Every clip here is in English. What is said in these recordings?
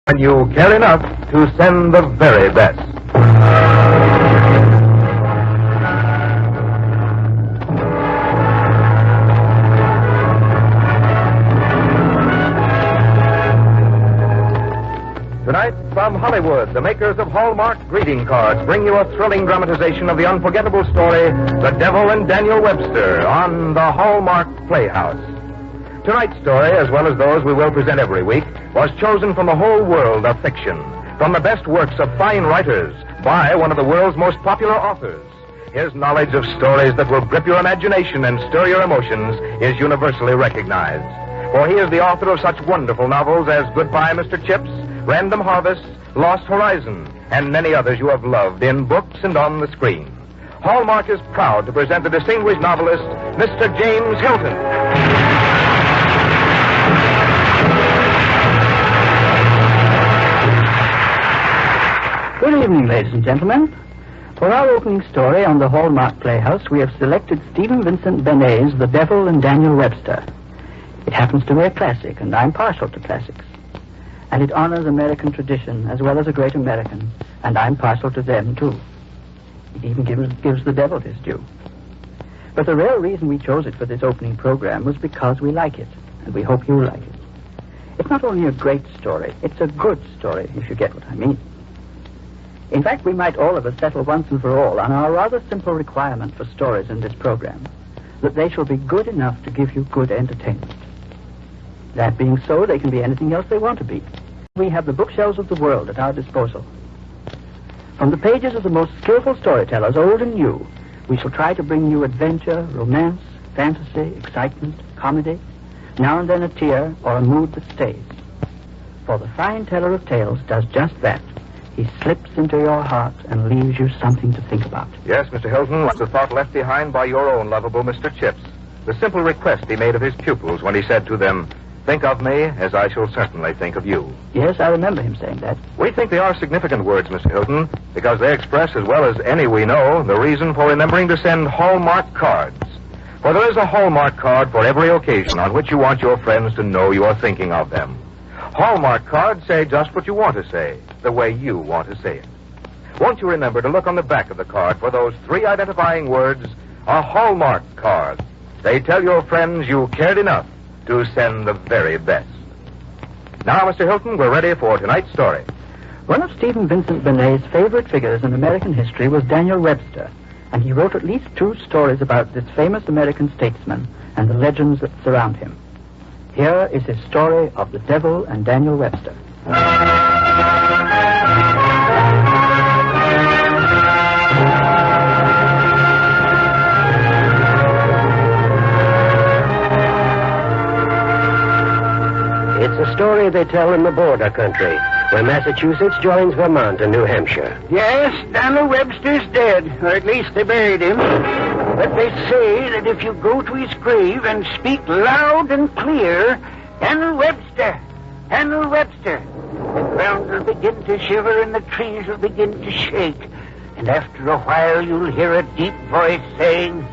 And you care enough to send the very best. Tonight, from Hollywood, the makers of Hallmark greeting cards bring you a thrilling dramatization of the unforgettable story, The Devil and Daniel Webster, on the Hallmark Playhouse. Tonight's story, as well as those we will present every week, was chosen from the whole world of fiction, from the best works of fine writers, by one of the world's most popular authors. His knowledge of stories that will grip your imagination and stir your emotions is universally recognized. For he is the author of such wonderful novels as Goodbye, Mr. Chips, Random Harvest, Lost Horizon, and many others you have loved in books and on the screen. Hallmark is proud to present the distinguished novelist, Mr. James Hilton. Good evening, ladies and gentlemen. For our opening story on the Hallmark Playhouse, we have selected Stephen Vincent Benet's The Devil and Daniel Webster. It happens to be a classic, and I'm partial to classics. And it honors American tradition as well as a great American, and I'm partial to them, too. It even gives the devil his due. But the real reason we chose it for this opening program was because we like it, and we hope you like it. It's not only a great story, it's a good story, if you get what I mean. In fact, we might all of us settle once and for all on our rather simple requirement for stories in this program, that they shall be good enough to give you good entertainment. That being so, they can be anything else they want to be. We have the bookshelves of the world at our disposal. From the pages of the most skillful storytellers, old and new, we shall try to bring you adventure, romance, fantasy, excitement, comedy, now and then a tear or a mood that stays. For the fine teller of tales does just that. He slips into your heart and leaves you something to think about. Yes, Mr. Hilton, was the thought left behind by your own lovable Mr. Chips. The simple request he made of his pupils when he said to them, "Think of me as I shall certainly think of you." Yes, I remember him saying that. We think they are significant words, Mr. Hilton, because they express, as well as any we know, the reason for remembering to send Hallmark cards. For there is a Hallmark card for every occasion on which you want your friends to know you are thinking of them. Hallmark cards say just what you want to say, the way you want to say it. Won't you remember to look on the back of the card for those three identifying words, a Hallmark card. They tell your friends you cared enough to send the very best. Now, Mr. Hilton, we're ready for tonight's story. One of Stephen Vincent Benet's favorite figures in American history was Daniel Webster, and he wrote at least 2 stories about this famous American statesman and the legends that surround him. Here is his story of The Devil and Daniel Webster. It's a story they tell in the border country, where Massachusetts joins Vermont and New Hampshire. Yes, Daniel Webster's dead, or at least they buried him. But they say that if you go to his grave and speak loud and clear, "Daniel Webster, Daniel Webster," the ground will begin to shiver and the trees will begin to shake. And after a while you'll hear a deep voice saying,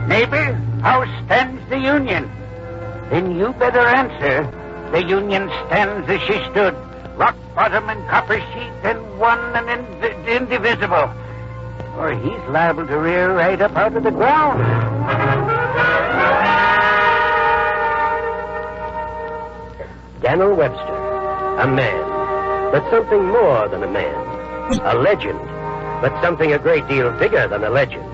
"Neighbor, how stands the Union?" Then you better answer, "The Union stands as she stood, rock bottom and copper sheet, and one and indivisible." Or he's liable to rear right up out of the ground. Daniel Webster, a man, but something more than a man. A legend, but something a great deal bigger than a legend.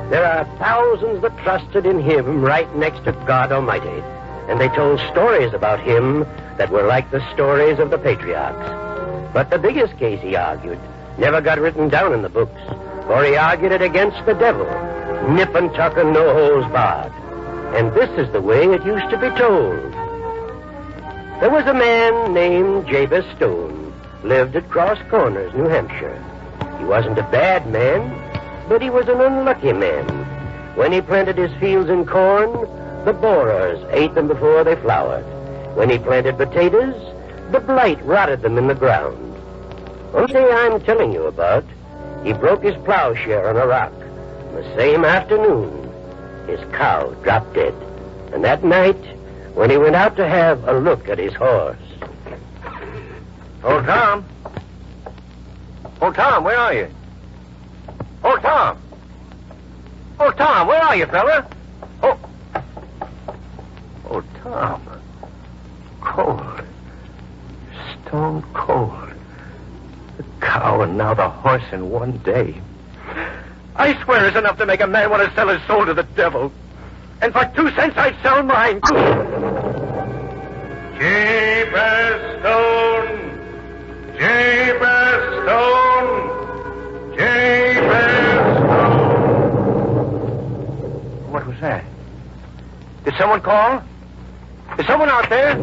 There are thousands that trusted in him right next to God Almighty, and they told stories about him that were like the stories of the patriarchs. But the biggest case he argued never got written down in the books, for he argued it against the devil, nip and tuck and no holes barred. And this is the way it used to be told. There was a man named Jabez Stone, lived at Cross Corners, New Hampshire. He wasn't a bad man, but he was an unlucky man. When he planted his fields in corn, the borers ate them before they flowered. When he planted potatoes, the blight rotted them in the ground. One day I'm telling you about, he broke his plowshare on a rock. And the same afternoon, his cow dropped dead. And that night, when he went out to have a look at his horse, Oh, Tom. Oh, Tom, where are you? Oh, Tom. Oh, Tom, where are you, fella? Oh. Oh, Tom. Cold. Stone cold. The cow and now the horse in one day. I swear it's enough to make a man want to sell his soul to the devil. And for 2 cents, I'd sell mine. Jabez Stone! Jabez Stone! Jabez Stone! What was that? Did someone call? Is someone out there?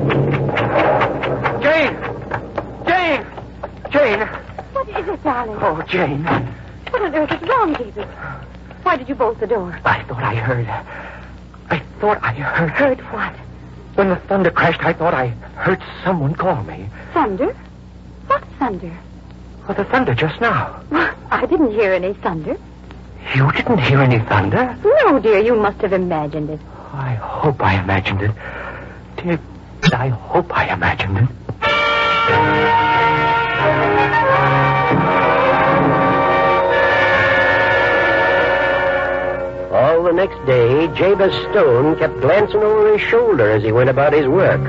Jane! Jane! Jane! What is it, darling? Oh, Jane. What on earth is wrong, David? Why did you bolt the door? I thought I heard. Heard what? When the thunder crashed, I thought I heard someone call me. Thunder? What thunder? Oh, the thunder just now. I didn't hear any thunder. You didn't hear any thunder? No, dear, you must have imagined it. I hope I imagined it. Dear, I hope I imagined it. All the next day, Jabez Stone kept glancing over his shoulder as he went about his work.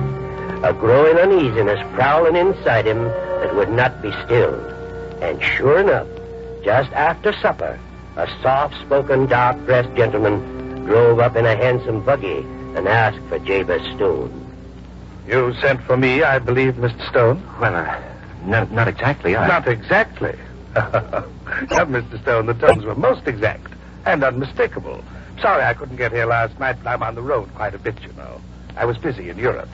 A growing uneasiness prowling inside him that would not be stilled. And sure enough, just after supper, a soft-spoken, dark-dressed gentleman drove up in a handsome buggy and asked for Jabez Stone. You sent for me, I believe, Mr. Stone? Well, not exactly. Not exactly. Now, Mr. Stone, the tones were most exact and unmistakable. Sorry I couldn't get here last night, but I'm on the road quite a bit, you know. I was busy in Europe.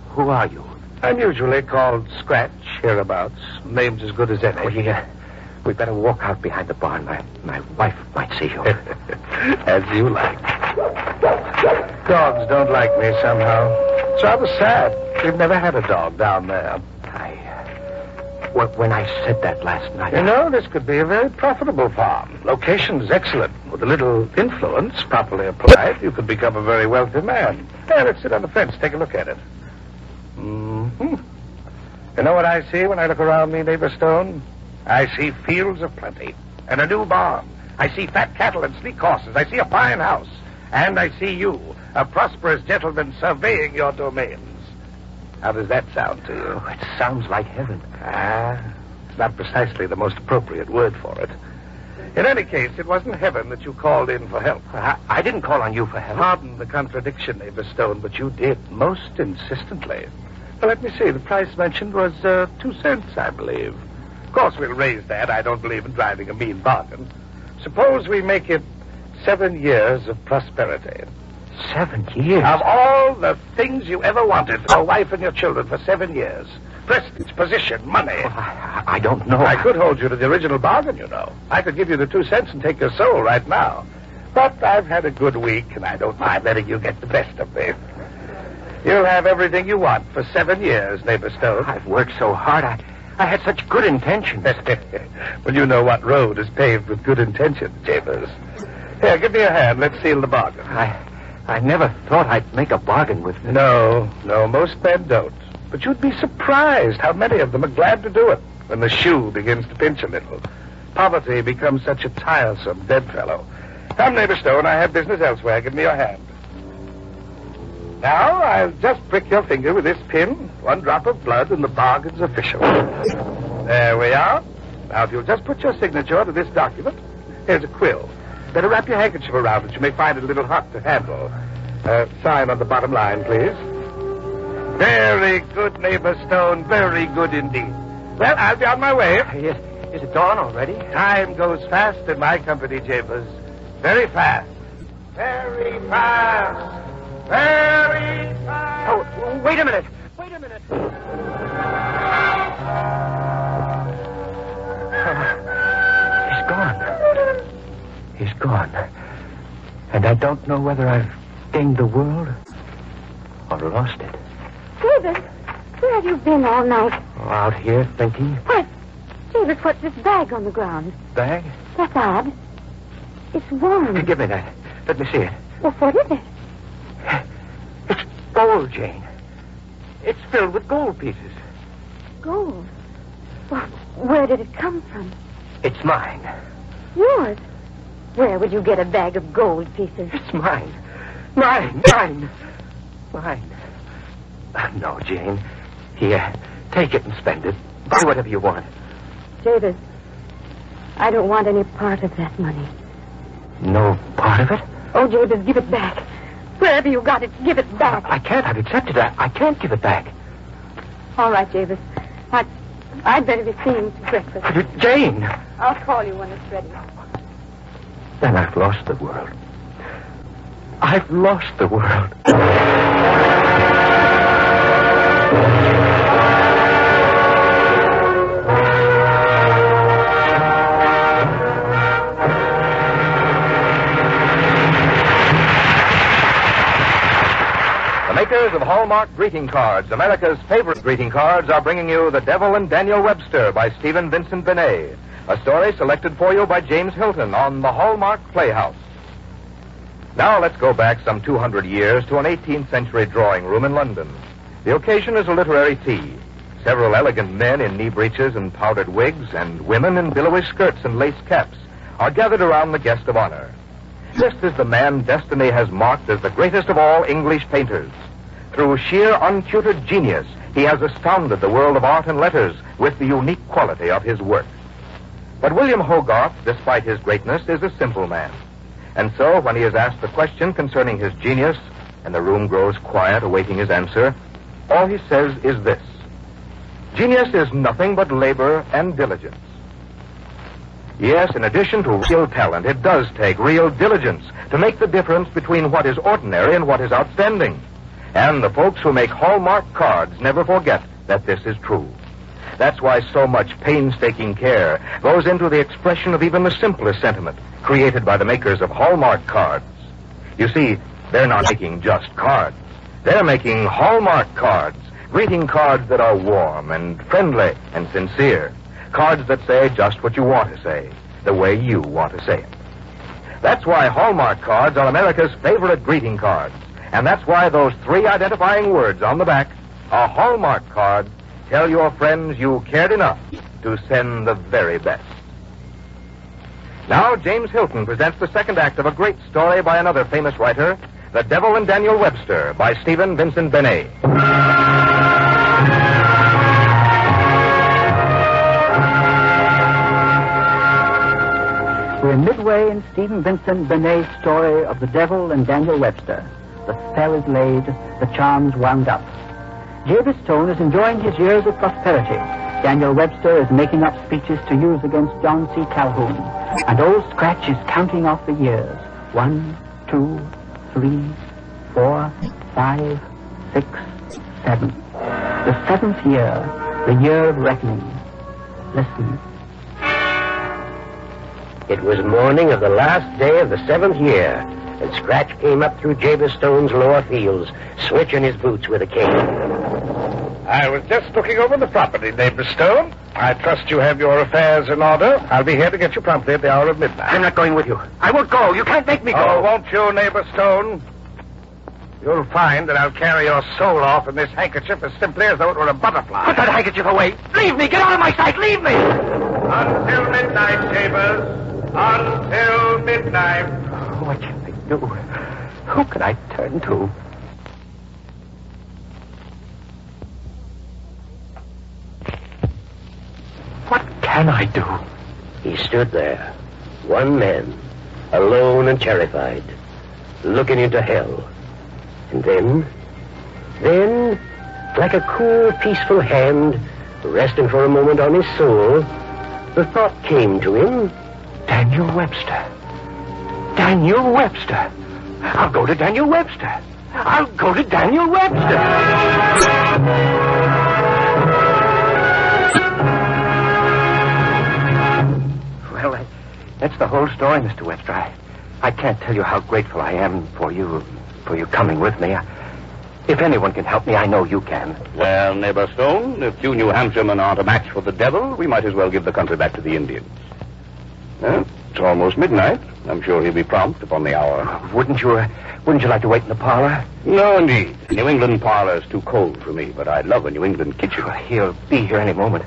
Who are you? I'm usually called Scratch hereabouts. Name's as good as any. We'd better walk out behind the barn. My wife might see you. As you like. Dogs don't like me somehow. It's rather sad. We've never had a dog down there. When I said that last night... You know, this could be a very profitable farm. Location's excellent. With a little influence properly applied, you could become a very wealthy man. There, let's sit on the fence. Take a look at it. Mm-hmm. You know what I see when I look around me, neighbor Stone? I see fields of plenty and a new barn. I see fat cattle and sleek horses. I see a fine house. And I see you, a prosperous gentleman surveying your domains. How does that sound to you? Oh, it sounds like heaven. It's not precisely the most appropriate word for it. In any case, it wasn't heaven that you called in for help. I didn't call on you for help. Pardon the contradiction, neighbor Stone, but you did most insistently. Well, let me see. The price mentioned was 2 cents, I believe. Of course, we'll raise that. I don't believe in driving a mean bargain. Suppose we make it 7 years of prosperity. 7 years? Of all the things you ever wanted for your wife and your children for 7 years. Prestige, position, money. Well, I don't know. I could hold you to the original bargain, you know. I could give you the 2 cents and take your soul right now. But I've had a good week, and I don't mind letting you get the best of me. You'll have everything you want for 7 years, neighbor Stone. I've worked so hard. I had such good intentions. Well, you know what road is paved with good intentions, Jabez. Here, give me a hand. Let's seal the bargain. I never thought I'd make a bargain with them. No, most men don't. But you'd be surprised how many of them are glad to do it when the shoe begins to pinch a little. Poverty becomes such a tiresome bedfellow. Come, neighbor Stone, I have business elsewhere. Give me your hand. Now, I'll just prick your finger with this pin. 1 drop of blood, and the bargain's official. There we are. Now, if you'll just put your signature to this document. Here's a quill. Better wrap your handkerchief around it. You may find it a little hot to handle. Sign on the bottom line, please. Very good, neighbor Stone. Very good indeed. Well, I'll be on my way. Is it dawn already? Time goes fast in my company, Jabez. Very fast. Very fast. Very fast. Oh, wait a minute. He's gone. And I don't know whether I've gained the world or lost it. David, where have you been all night? Oh, out here thinking. What? David, what's this bag on the ground? Bag? That's odd. It's warm. Give me that. Let me see it. Well, what is it? It's gold, Jane. It's filled with gold pieces. Gold. Well, where did it come from? It's mine. Yours? Where would you get a bag of gold pieces? It's mine. Mine. No, Jane. Here, take it and spend it. Buy whatever you want. Davis, I don't want any part of that money. No part of it? Oh, Davis, give it back. Wherever you got it, give it back. I can't. I've accepted it. I can't give it back. All right, Davis. I'd better be seeing to breakfast. Jane! I'll call you when it's ready. Then I've lost the world. I've lost the world. The makers of Hallmark greeting cards, America's favorite greeting cards, are bringing you The Devil and Daniel Webster by Stephen Vincent Benet, a story selected for you by James Hilton on the Hallmark Playhouse. Now let's go back some 200 years to an 18th century drawing room in London. The occasion is a literary tea. Several elegant men in knee breeches and powdered wigs, and women in billowy skirts and lace caps, are gathered around the guest of honor. This is the man destiny has marked as the greatest of all English painters. Through sheer untutored genius, he has astounded the world of art and letters with the unique quality of his work. But William Hogarth, despite his greatness, is a simple man. And so, when he is asked a question concerning his genius, and the room grows quiet awaiting his answer, all he says is this: genius is nothing but labor and diligence. Yes, in addition to real talent, it does take real diligence to make the difference between what is ordinary and what is outstanding. And the folks who make Hallmark cards never forget that this is true. That's why so much painstaking care goes into the expression of even the simplest sentiment created by the makers of Hallmark cards. You see, they're not making just cards. They're making Hallmark cards, greeting cards that are warm and friendly and sincere. Cards that say just what you want to say, the way you want to say it. That's why Hallmark cards are America's favorite greeting cards. And that's why those 3 identifying words on the back, a Hallmark card, tell your friends you cared enough to send the very best. Now, James Hilton presents the second act of a great story by another famous writer, The Devil and Daniel Webster, by Stephen Vincent Benet. We're midway in Stephen Vincent Benet's story of The Devil and Daniel Webster. The spell is laid, the charms wound up. Jabez Stone is enjoying his years of prosperity. Daniel Webster is making up speeches to use against John C. Calhoun. And Old Scratch is counting off the years. 1, 2, 3, 4, 5, 6, 7. The 7th year, the year of reckoning. Listen. It was morning of the last day of the 7th year, and Scratch came up through Jabez Stone's lower fields, switching his boots with a cane. I was just looking over the property, neighbor Stone. I trust you have your affairs in order. I'll be here to get you promptly at the hour of midnight. I'm not going with you. I won't go. You can't make me go. Oh, won't you, neighbor Stone? You'll find that I'll carry your soul off in this handkerchief as simply as though it were a butterfly. Put that handkerchief away. Leave me. Get out of my sight. Leave me. Until midnight, Jabez. Until midnight. What can I do? Who can I turn to? What can I do? He stood there, one man, alone and terrified, looking into hell. And then, like a cool, peaceful hand, resting for a moment on his soul, the thought came to him, Daniel Webster. Daniel Webster. I'll go to Daniel Webster. I'll go to Daniel Webster. Well, that's the whole story, Mr. Webster. I can't tell you how grateful I am for you coming with me. If anyone can help me, I know you can. Well, neighbor Stone, if you New Hampshiremen aren't a match for the devil, we might as well give the country back to the Indians. It's almost midnight. I'm sure he'll be prompt upon the hour. Wouldn't you like to wait in the parlor? No, indeed. The New England parlor's too cold for me, but I'd love a New England kitchen. He'll be here any moment.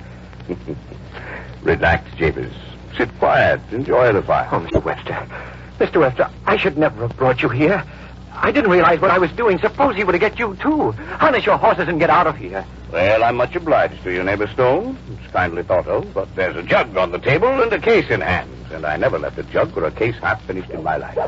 Relax, Jabez. Sit quiet. Enjoy the fire. Oh, Mr. Webster. Mr. Webster, I should never have brought you here. I didn't realize what I was doing. Suppose he were to get you, too. Harness your horses and get out of here. Well, I'm much obliged to you, Neighbor Stone. It's kindly thought of, but there's a jug on the table and a case in hand, and I never left a jug or a case half finished in my life.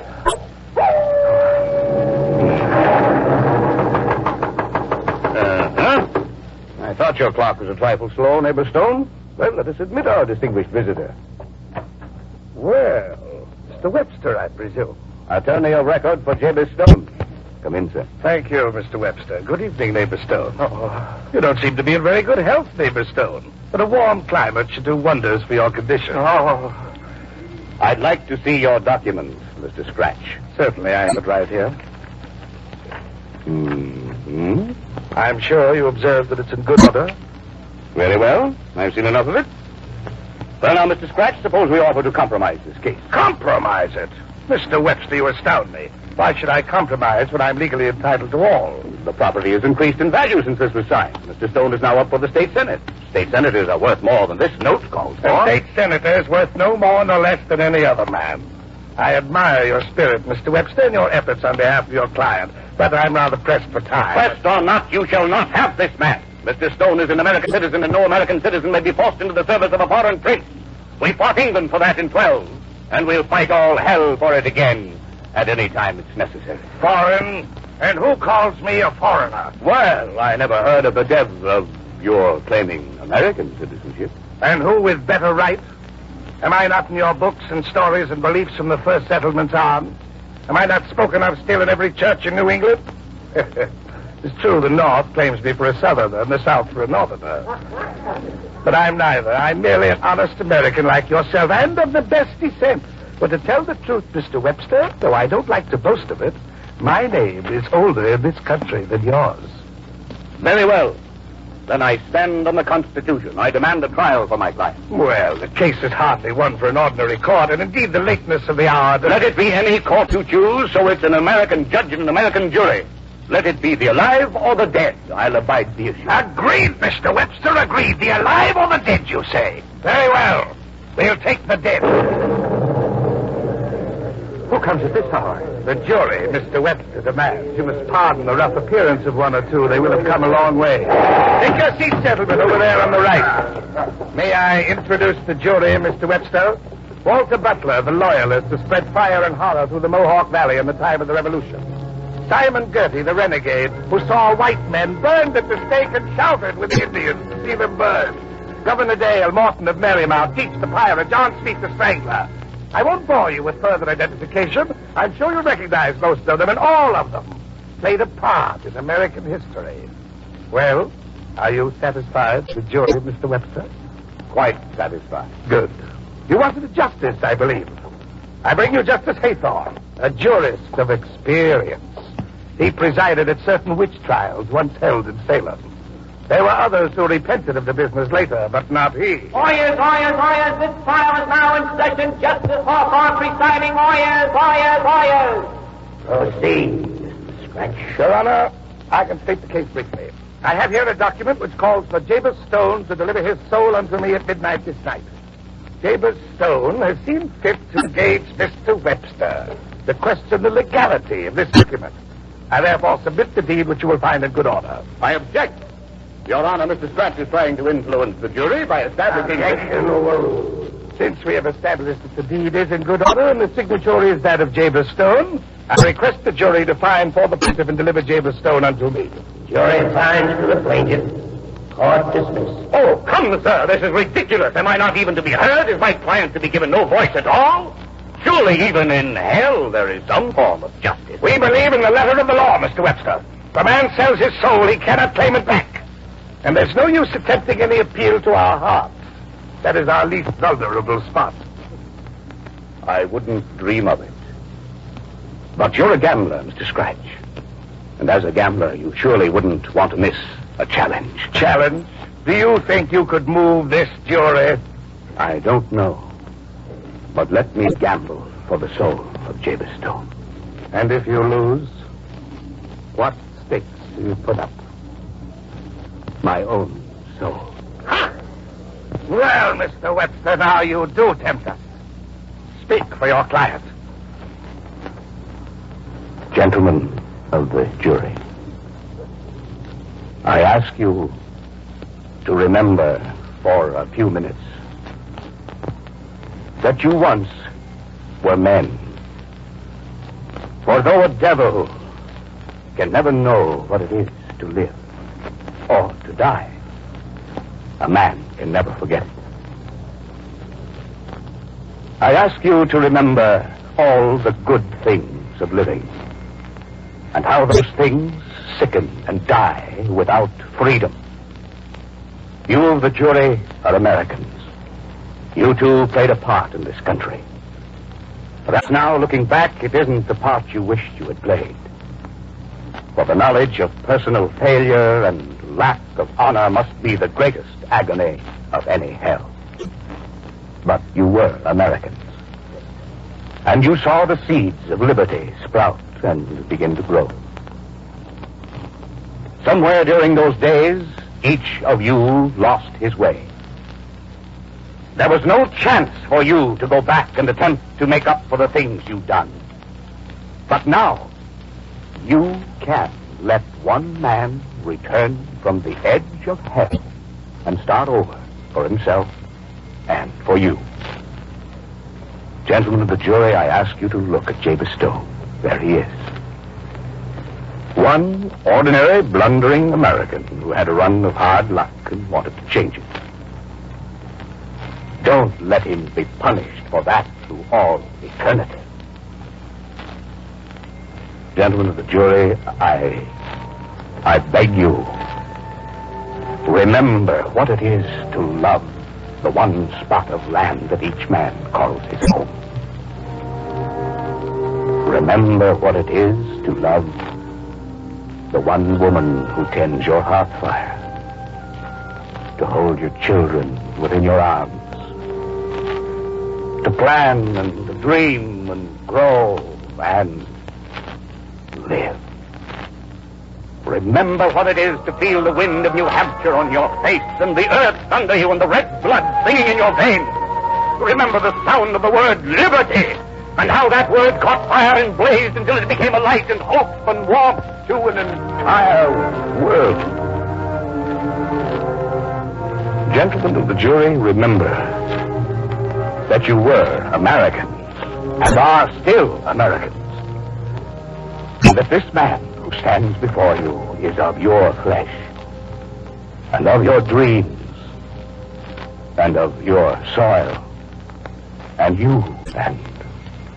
I thought your clock was a trifle slow, Neighbor Stone. Well, let us admit our distinguished visitor. Well, Mr. Webster, I presume. Attorney of record for Jabez Stone. Come in, sir. Thank you, Mr. Webster. Good evening, Neighbor Stone. You don't seem to be in very good health, Neighbor Stone. But a warm climate should do wonders for your condition. I'd like to see your documents, Mr. Scratch. Certainly, I have it right here. Mm-hmm. I'm sure you observed that it's in good order. Very well. I've seen enough of it. Well, now, Mr. Scratch, suppose we offer to compromise this case. Compromise it? Mr. Webster, you astound me. Why should I compromise when I'm legally entitled to all? The property has increased in value since this was signed. Mr. Stone is now up for the state senate. State senators are worth more than this note calls for. A state senator is worth no more nor less than any other man. I admire your spirit, Mr. Webster, and your efforts on behalf of your client, but I'm rather pressed for time. Pressed or not, you shall not have this man. Mr. Stone is an American citizen, and no American citizen may be forced into the service of a foreign prince. We fought England for that in 12, and we'll fight all hell for it again at any time it's necessary. Foreign? And who calls me a foreigner? Well, I never heard of the dev of your claiming American citizenship. And who with better right? Am I not in your books and stories and beliefs from the first settlements on? Am I not spoken of still in every church in New England? It's true the North claims me for a Southerner and the South for a Northerner. But I'm neither. I'm merely an honest American like yourself and of the best descent. But to tell the truth, Mr. Webster, though I don't like to boast of it, my name is older in this country than yours. Very well. Then I stand on the Constitution. I demand a trial for my client. Well, the case is hardly one for an ordinary court, and indeed the lateness of the hour... Let it be any court you choose, so it's an American judge and an American jury. Let it be the alive or the dead. I'll abide the issue. Agreed, Mr. Webster, agreed. The alive or the dead, you say? Very well. We'll take the dead. Who comes at this hour? The jury, Mr. Webster demands. You must pardon the rough appearance of one or two. They will have come a long way. Take your seat, gentlemen, over there on the right. May I introduce the jury, Mr. Webster? Walter Butler, the loyalist who spread fire and horror through the Mohawk Valley in the time of the Revolution. Simon Girty, the renegade, who saw white men burned at the stake and shouted with the Indians to see them burn. Governor Dale Morton of Marymount, Teach the pirate, John Speak the strangler. I won't bore you with further identification. I'm sure you'll recognize most of them, and all of them played a part in American history. Well, are you satisfied with the jury, Mr. Webster? Quite satisfied. Good. You wanted a justice, I believe. I bring you Justice Haythorne, a jurist of experience. He presided at certain witch trials once held in Salem. There were others who repented of the business later, but not he. Oyez, oyez, oyez, this trial is now in session. Justice Hawthorne presiding. Oyez, oyez, oyez. Proceed, Mr. Scratch. Your Honor, I can state the case briefly. I have here a document which calls for Jabez Stone to deliver his soul unto me at midnight this night. Jabez Stone has seen fit to engage Mr. Webster to question the legality of this document. I therefore submit the deed which you will find in good order. I object. Your Honor, Mr. Scratch is trying to influence the jury by establishing... Since we have established that the deed is in good order and the signature is that of Jabez Stone, I request the jury to find for the plaintiff and deliver Jabez Stone unto me. Jury finds to the plaintiff. Court dismissed. Oh, come, sir. This is ridiculous. Am I not even to be heard? Is my client to be given no voice at all? Surely even in hell there is some form of justice. We believe in the letter of the law, Mr. Webster. If a man sells his soul, he cannot claim it back. And there's no use attempting any appeal to our hearts. That is our least vulnerable spot. I wouldn't dream of it. But you're a gambler, Mr. Scratch. And as a gambler, you surely wouldn't want to miss a challenge. Challenge? Do you think you could move this jury? I don't know. But let me gamble for the soul of Jabez Stone. And if you lose, what stakes do you put up? My own soul. Ha! Well, Mr. Webster, now you do tempt us. Speak for your client. Gentlemen of the jury, I ask you to remember for a few minutes that you once were men. For though a devil can never know what it is to live or to die, a man can never forget it. I ask you to remember all the good things of living and how those things sicken and die without freedom. You of the jury are Americans. You too played a part in this country. Perhaps now, looking back, it isn't the part you wished you had played. For the knowledge of personal failure and lack of honor must be the greatest agony of any hell. But you were Americans. And you saw the seeds of liberty sprout and begin to grow. Somewhere during those days, each of you lost his way. There was no chance for you to go back and attempt to make up for the things you've done. But now, you can let one man return from the edge of hell and start over for himself and for you. Gentlemen of the jury, I ask you to look at Jabez Stone. There he is. One ordinary, blundering American who had a run of hard luck and wanted to change it. Don't let him be punished for that through all eternity. Gentlemen of the jury, I beg you, remember what it is to love the one spot of land that each man calls his home. Remember what it is to love the one woman who tends your hearth fire, to hold your children within your arms, to plan and to dream and grow and live. Remember what it is to feel the wind of New Hampshire on your face and the earth under you and the red blood singing in your veins. Remember the sound of the word liberty and how that word caught fire and blazed until it became a light and hope and warmth to an entire world. Gentlemen of the jury, remember that you were Americans and are still Americans. And that this man who stands before you is of your flesh and of your dreams and of your soil. And you, and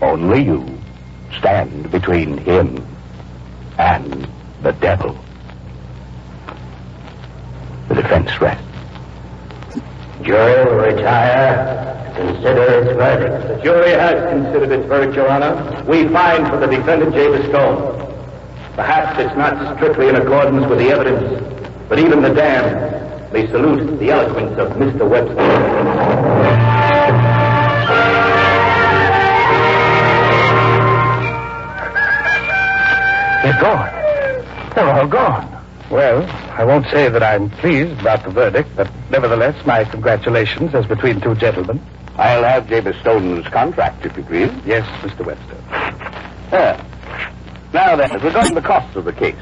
only you, stand between him and the devil. The defense rests. Jury will retire. Consider its verdict. The jury has considered its verdict, Your Honor. We find for the defendant, Jabez Stone. Perhaps it's not strictly in accordance with the evidence, but even the damned may salute the eloquence of Mr. Webster. They're gone. They're all gone. Well, I won't say that I'm pleased about the verdict, but nevertheless, my congratulations as between two gentlemen. I'll have Jabez Stone's contract, if you please. Yes, Mr. Webster. Now then, regarding the costs of the case,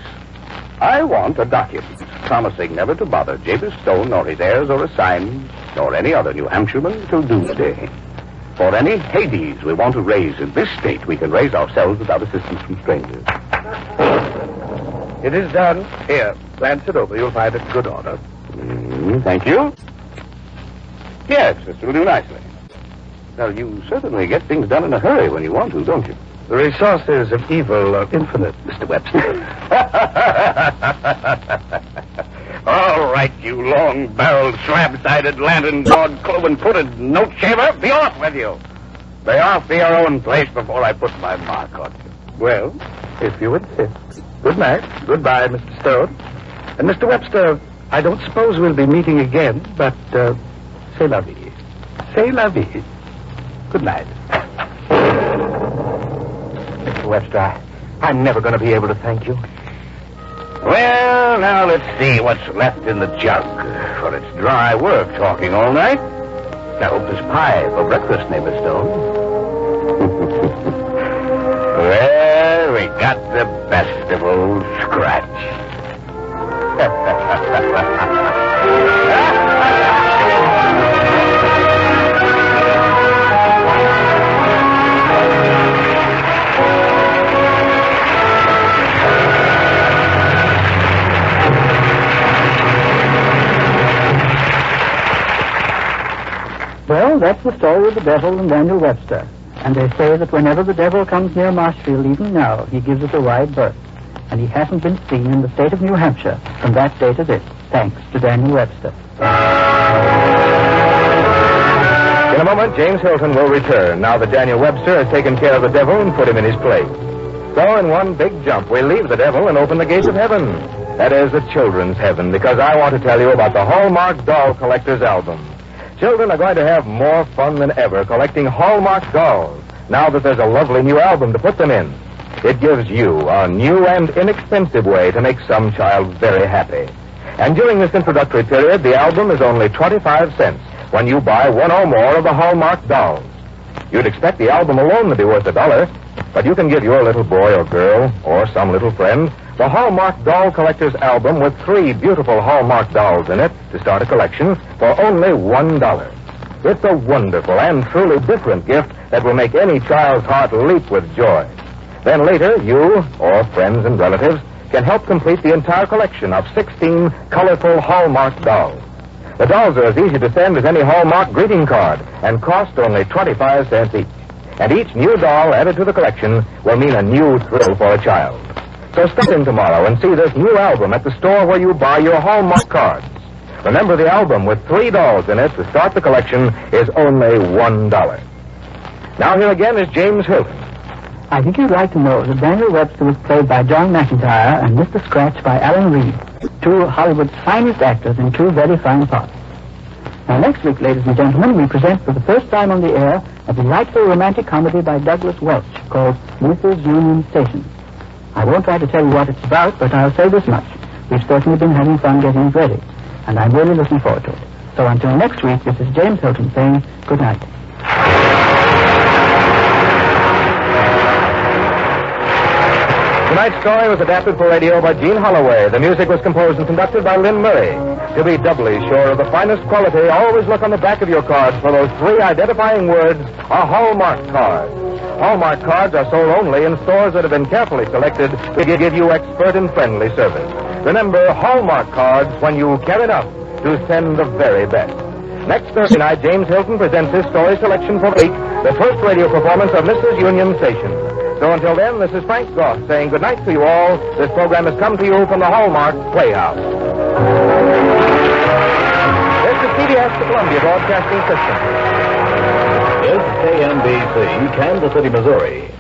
I want a document promising never to bother Jabez Stone nor his heirs or assigns, nor any other New Hampshireman till doomsday. For any Hades we want to raise in this state, we can raise ourselves without assistance from strangers. It is done. Here, glance it over. You'll find it in good order. Thank you. Yes, this will do nicely. Well, you certainly get things done in a hurry when you want to, don't you? The resources of evil are infinite, Mr. Webster. All right, you long-barreled, slab-sided, lantern, broad-cloven, footed note shaver. Be off with you. Be off to your own place before I put my mark on you. Well, if you insist. Good night. Goodbye, Mr. Stone. And Mr. Webster, I don't suppose we'll be meeting again, but c'est la vie. C'est la vie. Good night. Mr. Webster, I'm never going to be able to thank you. Well, now let's see what's left in the jug. For it's dry work talking all night. scalp as pie for breakfast, neighbor Stone. Well, we got the best of old Scratch. Well, that's the story of the devil and Daniel Webster. And they say that whenever the devil comes near Marshfield, even now, he gives it a wide berth. And he hasn't been seen in the state of New Hampshire from that day to this, thanks to Daniel Webster. In a moment, James Hilton will return, now that Daniel Webster has taken care of the devil and put him in his place. So, in one big jump, we leave the devil and open the gates of heaven. That is, the children's heaven, because I want to tell you about the Hallmark Doll Collector's Album. Children are going to have more fun than ever collecting Hallmark dolls, now that there's a lovely new album to put them in. It gives you a new and inexpensive way to make some child very happy. And during this introductory period, the album is only 25 cents when you buy one or more of the Hallmark dolls. You'd expect the album alone to be worth $1, but you can give your little boy or girl, or some little friend, the Hallmark Doll Collector's Album with 3 beautiful Hallmark dolls in it to start a collection for only $1. It's a wonderful and truly different gift that will make any child's heart leap with joy. Then later, you, or friends and relatives, can help complete the entire collection of 16 colorful Hallmark dolls. The dolls are as easy to send as any Hallmark greeting card and cost only 25 cents each. And each new doll added to the collection will mean a new thrill for a child. So stop in tomorrow and see this new album at the store where you buy your Hallmark cards. Remember, the album with 3 dolls in it to start the collection is only $1. Now here again is James Hilton. I think you'd like to know that Daniel Webster was played by John McIntyre and Mr. Scratch by Alan Reed, 2 of Hollywood's finest actors in 2 very fine parts. Now, next week, ladies and gentlemen, we present for the first time on the air a delightful romantic comedy by Douglas Welch called Mrs. Union Station. I won't try to tell you what it's about, but I'll say this much. We've certainly been having fun getting it ready, and I'm really looking forward to it. So until next week, this is James Hilton saying good night. Tonight's story was adapted for radio by Gene Holloway. The music was composed and conducted by Lynn Murray. To be doubly sure of the finest quality, always look on the back of your cards for those 3 identifying words, a Hallmark card. Hallmark cards are sold only in stores that have been carefully selected to give you expert and friendly service. Remember, Hallmark cards when you care enough to send the very best. Next Thursday night, James Hilton presents his story selection for the week, the first radio performance of Mrs. Union Station. So until then, this is Frank Goff saying good night to you all. This program has come to you from the Hallmark Playhouse. This is CBS, the Columbia Broadcasting System. This is KMBC, Kansas City, Missouri.